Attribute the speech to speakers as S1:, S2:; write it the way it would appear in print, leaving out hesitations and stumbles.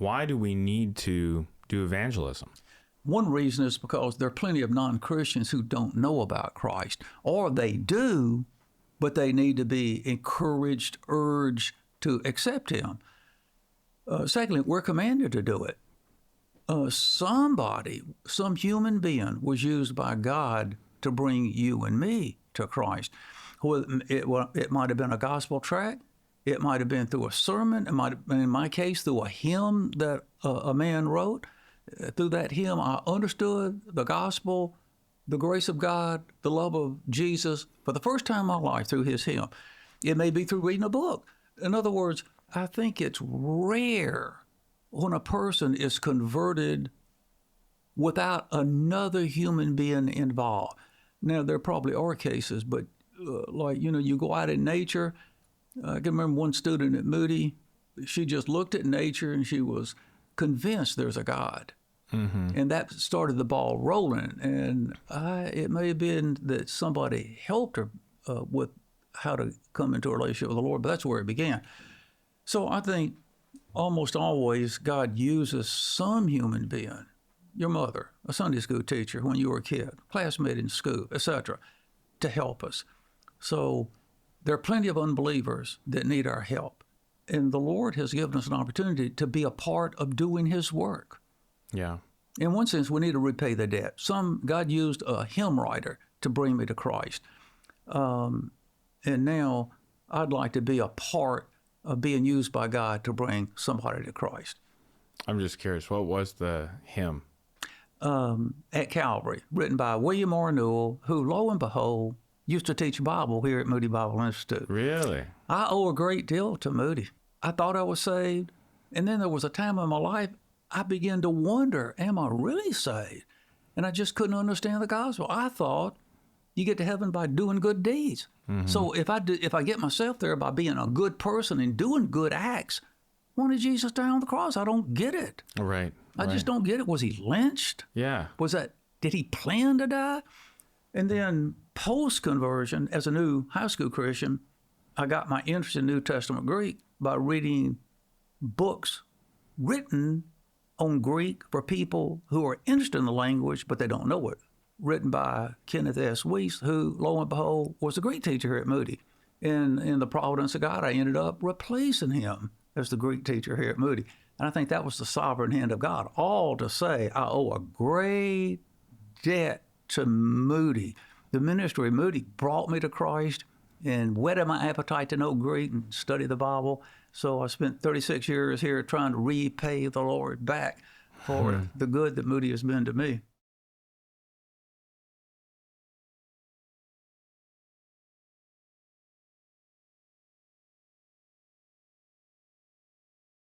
S1: why do we need to do evangelism?
S2: One reason is because there are plenty of non-Christians who don't know about Christ, or they do, but they need to be encouraged, urged to accept him. Secondly, we're commanded to do it. Some human being was used by God to bring you and me to Christ. It might have been a gospel tract. It might have been through a sermon. It might have been, in my case, through a hymn that a man wrote. Through that hymn, I understood the gospel, the grace of God, the love of Jesus for the first time in my life through his hymn. It may be through reading a book. In other words, I think it's rare when a person is converted without another human being involved. Now, there probably are cases, but you go out in nature. I can remember one student at Moody, she just looked at nature and she was convinced there's a God. Mm-hmm. And that started the ball rolling. And it may have been that somebody helped her with how to come into a relationship with the Lord, but that's where it began. So I think almost always God uses some human being, your mother, a Sunday school teacher when you were a kid, classmate in school, etc., to help us. So there are plenty of unbelievers that need our help. And the Lord has given us an opportunity to be a part of doing his work.
S1: Yeah.
S2: In one sense, we need to repay the debt. God used a hymn writer to bring me to Christ. And now I'd like to be a part of being used by God to bring somebody to Christ.
S1: I'm just curious, what was the hymn?
S2: At Calvary, written by William R. Newell, who, lo and behold, used to teach Bible here at Moody Bible Institute.
S1: Really?
S2: I owe a great deal to Moody. I thought I was saved, and then there was a time in my life I began to wonder, am I really saved? And I just couldn't understand the gospel. I thought you get to heaven by doing good deeds. Mm-hmm. So if I get myself there by being a good person and doing good acts, why did Jesus die on the cross? I don't get it.
S1: Right.
S2: I just don't get it. Was he lynched?
S1: Yeah.
S2: Did he plan to die? And then post-conversion, as a new high school Christian, I got my interest in New Testament Greek by reading books written on Greek for people who are interested in the language, but they don't know it, written by Kenneth S. Weiss, who, lo and behold, was a Greek teacher here at Moody. And in the providence of God, I ended up replacing him as the Greek teacher here at Moody. And I think that was the sovereign hand of God, all to say I owe a great debt to Moody. The ministry of Moody brought me to Christ and whetted my appetite to know Greek and study the Bible. So I spent 36 years here trying to repay the Lord back for the good that Moody has been to me.